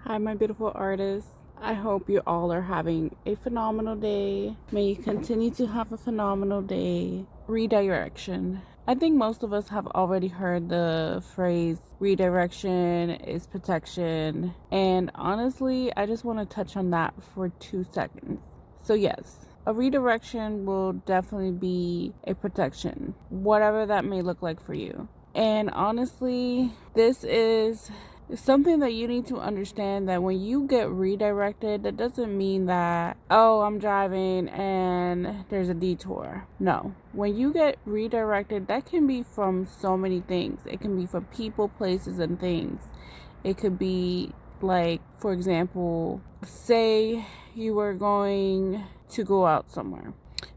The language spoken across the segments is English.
Hi, my beautiful artists. I hope you all are having a phenomenal day. May you continue to have a phenomenal day. Redirection. I think most of us have already heard the phrase redirection is protection. And honestly, I just want to touch on that for 2 seconds. So, yes, a redirection will definitely be a protection, whatever that may look like for you. And honestly, this is something that you need to understand, that when you get redirected, that doesn't mean that, oh, I'm driving and there's a detour. No. When you get redirected, that can be from so many things. It can be from people, places, and things. It could be like, for example, say you were going to go out somewhere,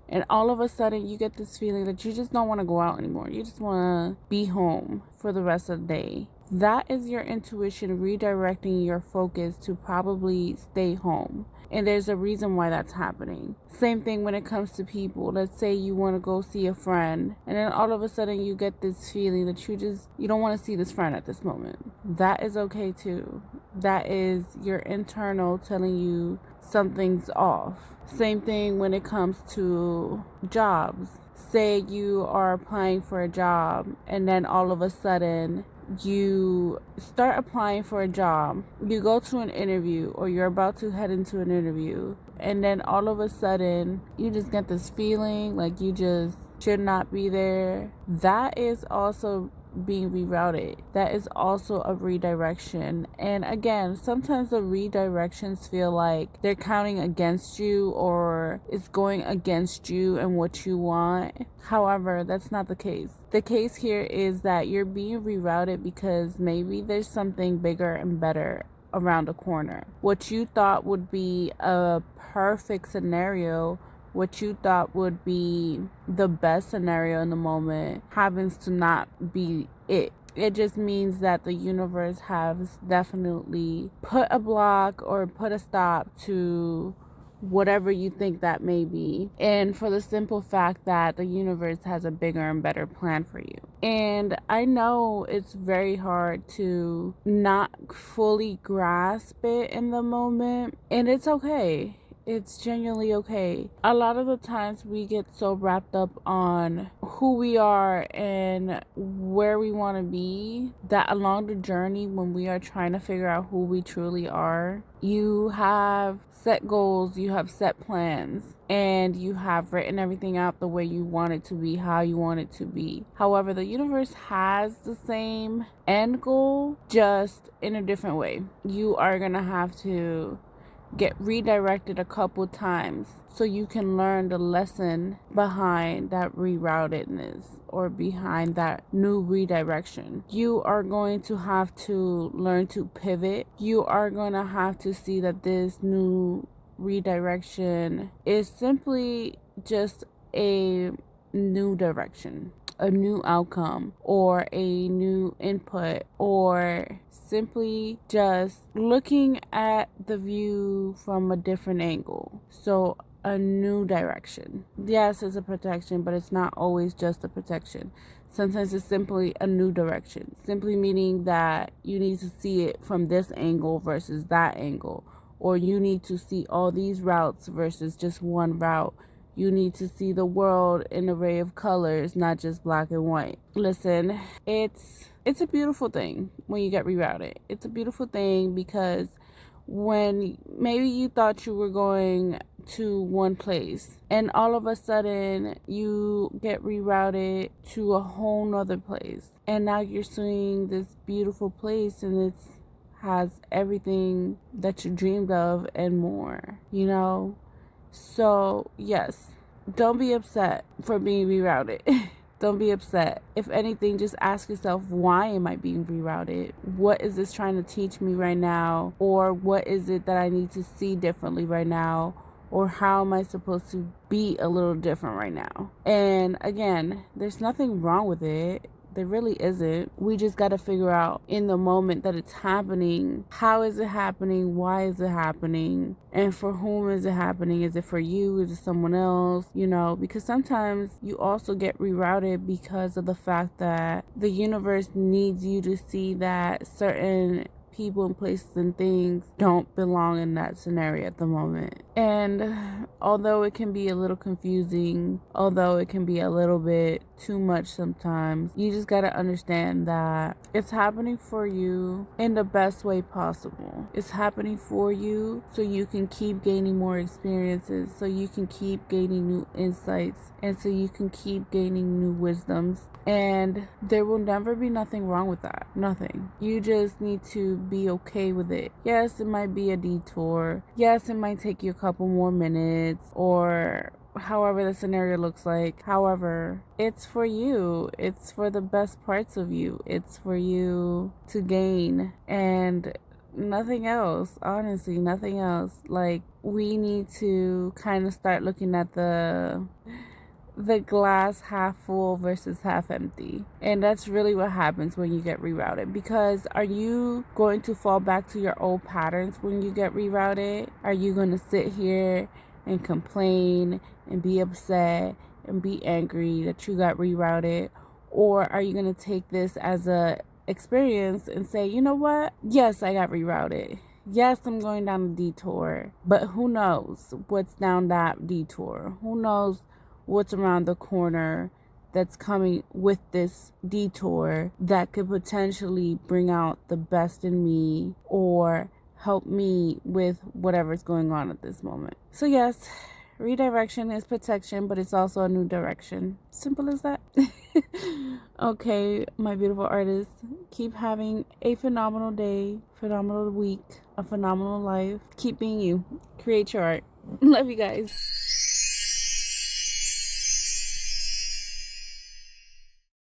and all of a sudden you get this feeling that you just don't want to go out anymore. You just want to be home for the rest of the day. That is your intuition redirecting your focus to probably stay home. And there's a reason why that's happening. Same thing when it comes to people. Let's say you want to go see a friend, and then all of a sudden you get this feeling that you don't want to see this friend at this moment. That is okay too. That is your internal telling you something's off. Same thing when it comes to jobs. Say you are applying for a job, and then all of a sudden you start applying for a job, you go to an interview, or you're about to head into an interview, and then all of a sudden you just get this feeling like you just should not be there. That is also being rerouted. That is also a redirection. And again, sometimes the redirections feel like they're counting against you, or it's going against you and what you want. However, that's not the case. The case here is that you're being rerouted because maybe there's something bigger and better around the corner. What you thought would be a perfect scenario, what you thought would be the best scenario in the moment, happens to not be it. It just means that the universe has definitely put a block or put a stop to whatever you think that may be, and for the simple fact that the universe has a bigger and better plan for you. And I know it's very hard to not fully grasp it in the moment, and it's okay. It's genuinely okay. A lot of the times we get so wrapped up on who we are and where we want to be, that along the journey, when we are trying to figure out who we truly are, you have set goals, you have set plans, and you have written everything out the way you want it to be, how you want it to be. However, the universe has the same end goal, just in a different way. You are going to have to get redirected a couple times so you can learn the lesson behind that reroutedness or behind that new redirection. You are going to have to learn to pivot. You are going to have to see that this new redirection is simply just a new direction, a new outcome, or a new input, or simply just looking at the view from a different angle. So a new direction. Yes, it's a protection, but it's not always just a protection. Sometimes it's simply a new direction, simply meaning that you need to see it from this angle versus that angle, or you need to see all these routes versus just one route. You need to see the world in an array of colors, not just black and white. Listen, it's a beautiful thing when you get rerouted. It's a beautiful thing because when maybe you thought you were going to one place and all of a sudden you get rerouted to a whole nother place, and now you're seeing this beautiful place, and it has everything that you dreamed of and more, So, yes, don't be upset for being rerouted. Don't be upset. If anything, just ask yourself, why am I being rerouted? What is this trying to teach me right now? Or what is it that I need to see differently right now? Or how am I supposed to be a little different right now? And again, there's nothing wrong with it. There really isn't. We just got to figure out in the moment that it's happening, how is it happening, why is it happening, and for whom is it happening? Is it for you? Is it someone else? Because sometimes you also get rerouted because of the fact that the universe needs you to see that certain people and places and things don't belong in that scenario at the moment. And although it can be a little confusing, although it can be a little bit too much sometimes, you just got to understand that it's happening for you in the best way possible. It's happening for you so you can keep gaining more experiences, so you can keep gaining new insights, and so you can keep gaining new wisdoms. And there will never be nothing wrong with that. Nothing. You just need to be okay with it. Yes, it might be a detour. Yes, it might take you a couple more minutes, or however the scenario looks like. However, it's for you. It's for the best parts of you. It's for you to gain, and nothing else. Honestly, nothing else. Like, we need to kind of start looking at the glass half full versus half empty. And that's really what happens when you get rerouted. Because are you going to fall back to your old patterns when you get rerouted? Are you going to sit here and complain and be upset and be angry that you got rerouted? Or are you going to take this as a experience and say, you know what? Yes, I got rerouted. Yes, I'm going down a detour. But who knows what's down that detour? Who knows what's around the corner that's coming with this detour that could potentially bring out the best in me or help me with whatever's going on at this moment. So yes, redirection is protection, but it's also a new direction. Simple as that. Okay, my beautiful artists, keep having a phenomenal day, phenomenal week, a phenomenal life. Keep being you. Create your art. Love you guys.